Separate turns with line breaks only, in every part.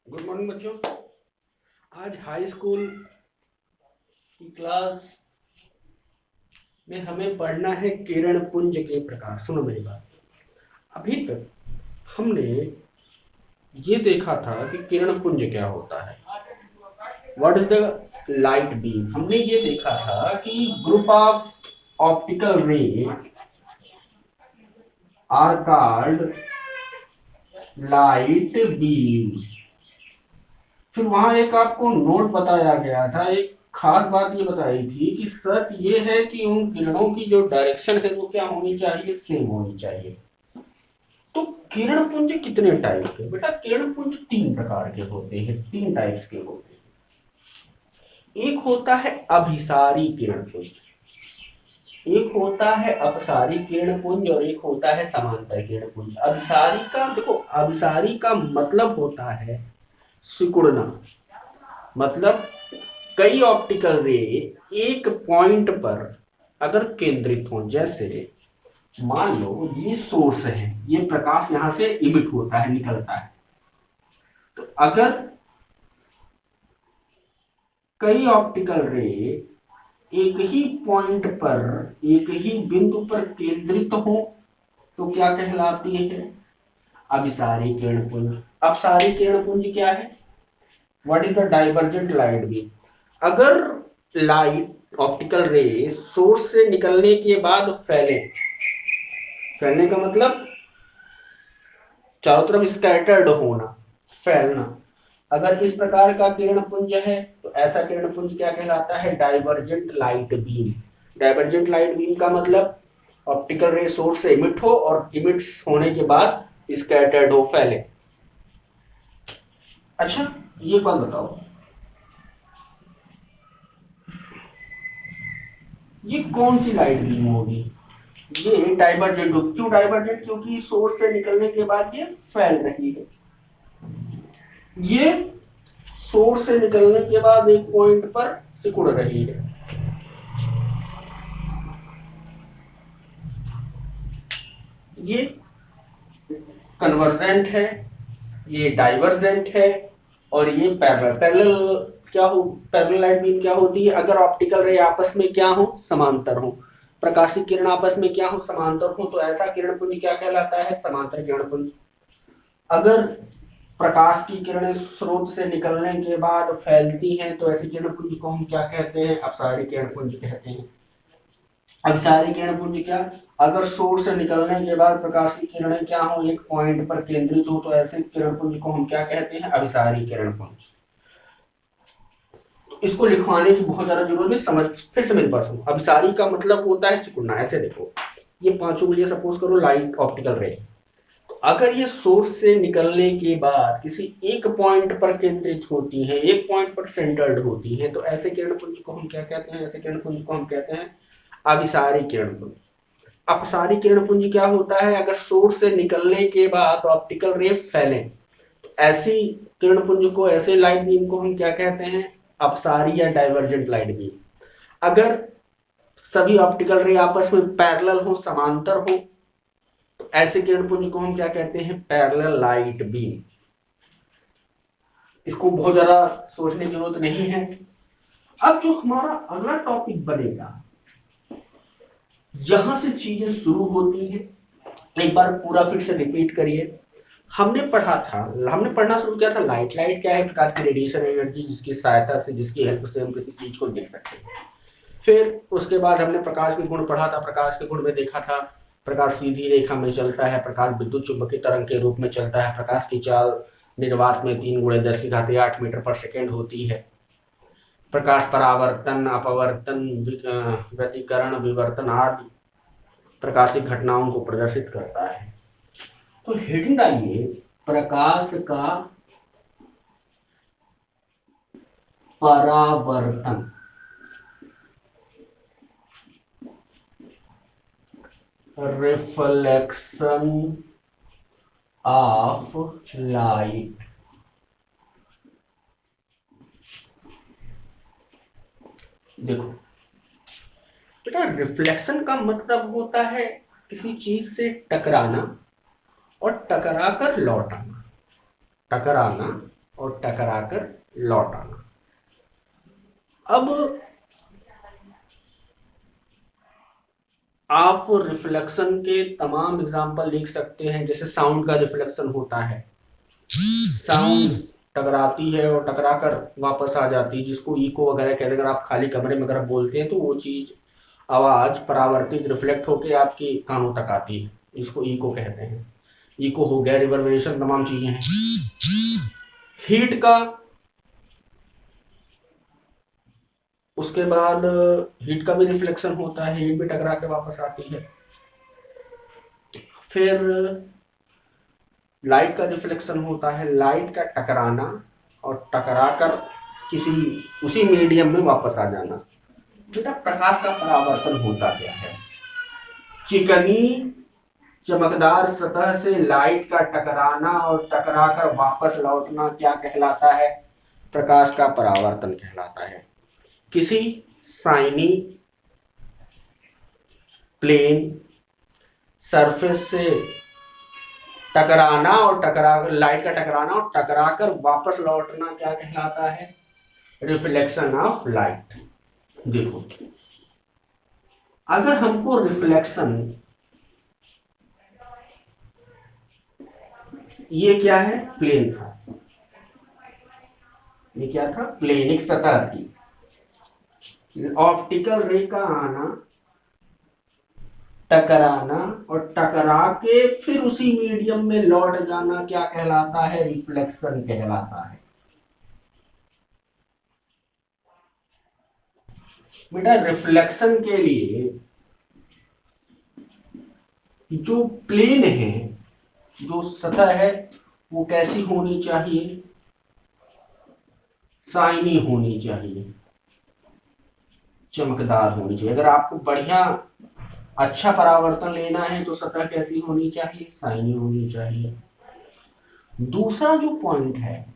Good morning बच्चों। आज high school की क्लास में हमें पढ़ना है किरण पुंज के प्रकार। सुनो मेरी बात। अभी तक हमने ये देखा था कि किरण पुंज क्या होता है, what is the light beam. हमने ये देखा था कि ग्रुप ऑफ ऑप्टिकल रे आर कॉल्ड लाइट बीम। फिर वहां एक आपको नोट बताया गया था, एक खास बात ये बताई थी कि सच ये है कि उन किरणों की जो डायरेक्शन है वो क्या होनी चाहिए, सेम होनी चाहिए। तो किरण पुंज कितने टाइप के? बेटा किरण पुंज तीन प्रकार के होते हैं, तीन टाइप्स के होते हैं। एक होता है अभिसारी किरण पुंज, एक होता है अपसारी किरण पुंज और एक होता है समांतर किरण पुंज। अभिसारी का देखो, अभिसारी का मतलब होता है सिकुड़ना। मतलब कई ऑप्टिकल रे एक पॉइंट पर अगर केंद्रित हो, जैसे मान लो ये सोर्स है, ये प्रकाश यहां से इमिट होता है, निकलता है। तो अगर कई ऑप्टिकल रे एक ही पॉइंट पर, एक ही बिंदु पर केंद्रित हो तो क्या कहलाती है? अभिसारी किरणपुंज। अपसारी किरणपुंज क्या है? What is the divergent light beam. अगर लाइट ऑप्टिकल रे सोर्स से निकलने के बाद फैले, फैलने का मतलब चारों तरफ स्कैटर्ड होना, फैलना। अगर इस प्रकार का किरण पुंज है तो ऐसा किरण पुंज क्या कहलाता है? Divergent light beam. Divergent light beam का मतलब ऑप्टिकल रे सोर्स से इमिट हो और इमिट होने के बाद स्कैटर्ड हो, फैले। अच्छा, ये बात बताओ, ये कौन सी लाइट बीम होगी? ये डाइवर्जेंट हो। क्यों डाइवर्जेंट? क्योंकि सोर्स से निकलने के बाद ये फैल रही है। ये सोर्स से निकलने के बाद एक पॉइंट पर सिकुड़ रही है। ये कन्वर्जेंट है, ये डाइवर्जेंट है और ये पैरेलल। पैरेलल क्या हो? पैरेलल लाइट बीम क्या होती है? अगर ऑप्टिकल रे आपस में क्या हो? समांतर हो। प्रकाशित किरण आपस में क्या हो? समांतर हो। तो ऐसा किरण पुंज क्या कहलाता है? समांतर किरण पुंज। अगर प्रकाश की किरणें स्रोत से निकलने के बाद फैलती हैं तो ऐसी किरण पुंज को हम क्या कहते हैं? अपसारी किरण पुंज कहते हैं। अभिसारी किरण पुंज क्या? अगर सोर्स से निकलने के बाद प्रकाश की किरणें क्या हो? एक पॉइंट पर केंद्रित हो तो ऐसे किरण पुंज को हम क्या कहते हैं? अभिसारी किरण पुंज। तो इसको लिखवाने की बहुत ज्यादा जरूरत नहीं, समझ फिर से मेरे पास हो। अभिसारी का मतलब होता है सिकुड़ना। ऐसे देखो, ये पांचों के लिए सपोज करो लाइट ऑप्टिकल रे। अगर ये सोर्स से निकलने के बाद किसी एक पॉइंट पर केंद्रित होती है, एक पॉइंट पर सेंटर्ड होती है, तो ऐसे किरण पुंज को हम क्या कहते हैं? ऐसे किरण पुंज को हम कहते हैं अभिसारी किरण पुंज। अपसारी किरण पुंज क्या होता है? अगर सोर्स से निकलने के बाद ऑप्टिकल रे फैले तो ऐसी किरण पुंज को, ऐसे लाइट बीम को हम क्या कहते हैं? अपसारी या डाइवर्जेंट लाइट बीम। अगर सभी ऑप्टिकल रे आपस में पैरेलल हो, समांतर हो, तो ऐसे किरण पुंज को हम क्या कहते हैं? Parallel light beam. इसको बहुत ज्यादा सोचने की जरूरत नहीं है। अब जो हमारा अगला टॉपिक बनेगा, यहां से चीजें शुरू होती है। एक बार पूरा फिर से रिपीट करिए। हमने पढ़ा था, हमने पढ़ना शुरू किया था लाइट। लाइट क्या है? प्रकाश की रेडिएशन एनर्जी, जिसकी सहायता से, जिसकी हेल्प से हम किसी चीज को देख सकते हैं। फिर उसके बाद हमने प्रकाश के गुण पढ़ा था। प्रकाश के गुण में देखा था प्रकाश सीधी रेखा में चलता है, प्रकाश विद्युत चुंबकीय तरंग के रूप में चलता है, प्रकाश की चाल निर्वात में 3 × 10⁸ मीटर/सेकेंड होती है, प्रकाश परावर्तन, अपवर्तन, व्यतिकरण, विवर्तन आदि प्रकाशिक घटनाओं को प्रदर्शित करता है। तो हेडिंग डालिए, प्रकाश का परावर्तन, रिफ्लेक्शन ऑफ लाइट। देखो बेटा, रिफ्लेक्शन का मतलब होता है किसी चीज से टकराना और टकरा कर लौट आना। टकराना और टकराकर लौट आना। अब आप रिफ्लेक्शन के तमाम एग्जाम्पल लिख सकते हैं, जैसे साउंड का रिफ्लेक्शन होता है, साउंड टकराती है और टकराकर वापस आ जाती है, जिसको इको वगैरह कहते हैं। अगर आप खाली कमरे में अगर बोलते हैं तो वो चीज आवाज परावर्तित रिफ्लेक्ट होके आपके कानों तक आती है, इसको इको कहते हैं। इको हो गया, रिवर्बरेशन, तमाम चीजें हैं। हीट का, उसके बाद हीट का भी रिफ्लेक्शन होता है, हीट भी टकरा के वापस आती है। फिर लाइट का रिफ्लेक्शन होता है, लाइट का टकराना और टकराकर किसी उसी मीडियम में वापस आ जाना। बेटा प्रकाश का परावर्तन होता क्या है? चिकनी चमकदार सतह से लाइट का टकराना और टकराकर वापस लौटना क्या कहलाता है? प्रकाश का परावर्तन कहलाता है। किसी शाइनी प्लेन सरफेस से टकराना और लाइट का टकराना और टकराकर वापस लौटना क्या कहलाता है? Reflection of light. देखो, अगर हमको रिफ्लेक्शन, ये क्या है? प्लेन था, ये क्या था? प्लेन, एक सतह थी। ऑप्टिकल रे का आना, टकराना और टकरा के फिर उसी मीडियम में लौट जाना क्या कहलाता है? रिफ्लेक्शन कहलाता है। बेटा रिफ्लेक्शन के लिए जो प्लेन है, जो सतह है, वो कैसी होनी चाहिए? शाइनी होनी चाहिए, चमकदार होनी चाहिए। अगर आपको बढ़िया अच्छा परावर्तन लेना है तो सतह कैसी होनी चाहिए? शाइनी होनी चाहिए। दूसरा जो पॉइंट है,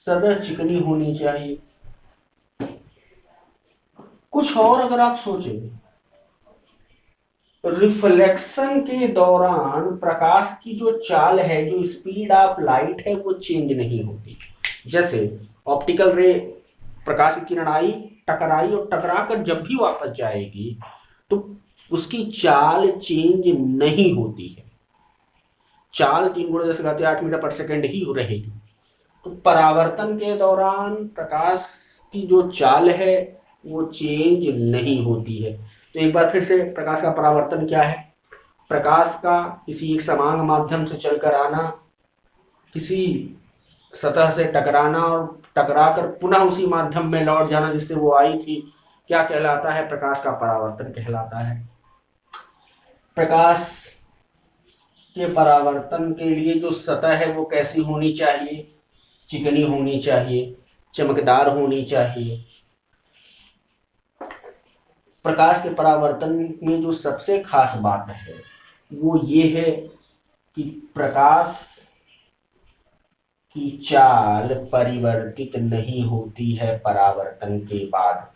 सतह चिकनी होनी चाहिए। कुछ और अगर आप सोचें, रिफ्लेक्शन के दौरान प्रकाश की जो चाल है, जो स्पीड ऑफ लाइट है, वो चेंज नहीं होती। जैसे ऑप्टिकल रे, प्रकाश की किरण आई, टकराई और टकराकर जब भी वापस जाएगी तो उसकी चाल चेंज नहीं होती है। चाल 3 × 10⁸ ही रहेगी। तो परावर्तन के दौरान प्रकाश की जो चाल है वो चेंज नहीं होती है। तो एक बार फिर से, प्रकाश का परावर्तन क्या है? प्रकाश का किसी एक समांग माध्यम से चलकर आना, किसी सतह से टकराना और टकराकर पुनः उसी माध्यम में लौट जाना जिससे वो आई थी, क्या कहलाता है? प्रकाश का परावर्तन कहलाता है। प्रकाश के परावर्तन के लिए जो सतह है वो कैसी होनी चाहिए? चिकनी होनी चाहिए, चमकदार होनी चाहिए। प्रकाश के परावर्तन में जो सबसे खास बात है वो ये है कि प्रकाश की चाल परिवर्तित नहीं होती है परावर्तन के बाद।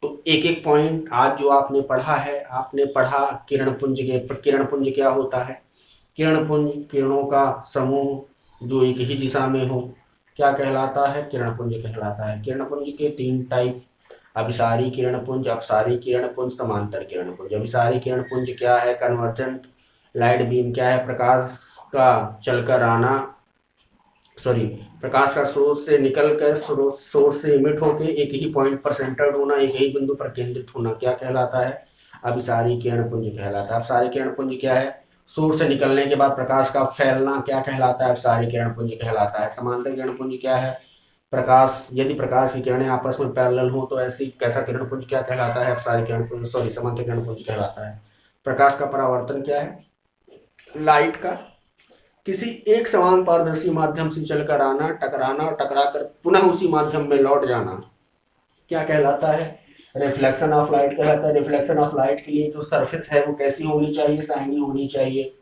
तो एक एक पॉइंट आज जो आपने पढ़ा है, आपने पढ़ा किरण पुंज के। किरण पुंज क्या होता है? किरण पुंज, किरणों का समूह जो एक ही दिशा में हो, क्या कहलाता है? किरण पुंज कहलाता है। किरण पुंज के 3 टाइप, अभिसारी किरण पुंज, अपसारी किरण पुंज, समांतर किरण पुंज। अभिसारी किरण पुंज क्या है? कन्वर्जेंट लाइट बीम क्या है? प्रकाश का चलकर आना, प्रकाश का स्रोत से निकलकर सोर्स से इमिट होकर एक ही पॉइंट पर सेंटर्ड होना, एक ही बिंदु पर केंद्रित होना, क्या कहलाता है? अभिसारी किरण पुंज कहलाता है। अपसारी किरण पुंज क्या है? सोर्स से निकलने के बाद प्रकाश का फैलना, क्या कहलाता है? अपसारी किरण पुंज कहलाता है। समांतर किरण पुंज क्या है? प्रकाश, यदि प्रकाश की किरणें आपस में पैरेलल हो तो ऐसी कैसा किरण पुंज क्या कहलाता है? अपसारी किरण पुंज, समांतर किरण पुंज कहलाता है। प्रकाश का परावर्तन क्या है? लाइट का किसी एक समान पारदर्शी माध्यम से चलकर आना, टकराना और टकराकर पुनः उसी माध्यम में लौट जाना, क्या कहलाता है? रिफ्लेक्शन ऑफ लाइट कहलाता है। रिफ्लेक्शन ऑफ लाइट के लिए जो सरफेस है वो कैसी होनी चाहिए? शाइनी होनी चाहिए,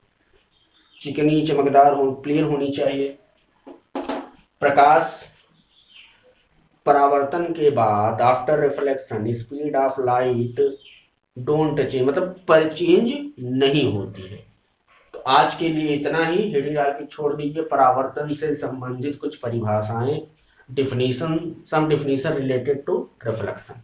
चिकनी चमकदार प्लेन होनी चाहिए। प्रकाश परावर्तन के बाद after reflection speed of light don't change, मतलब पर चेंज नहीं होती है। तो आज के लिए इतना ही, हेडिंग डाल के छोड़ दीजिए। परावर्तन से संबंधित कुछ परिभाषाएं, definition, some definition related to reflection.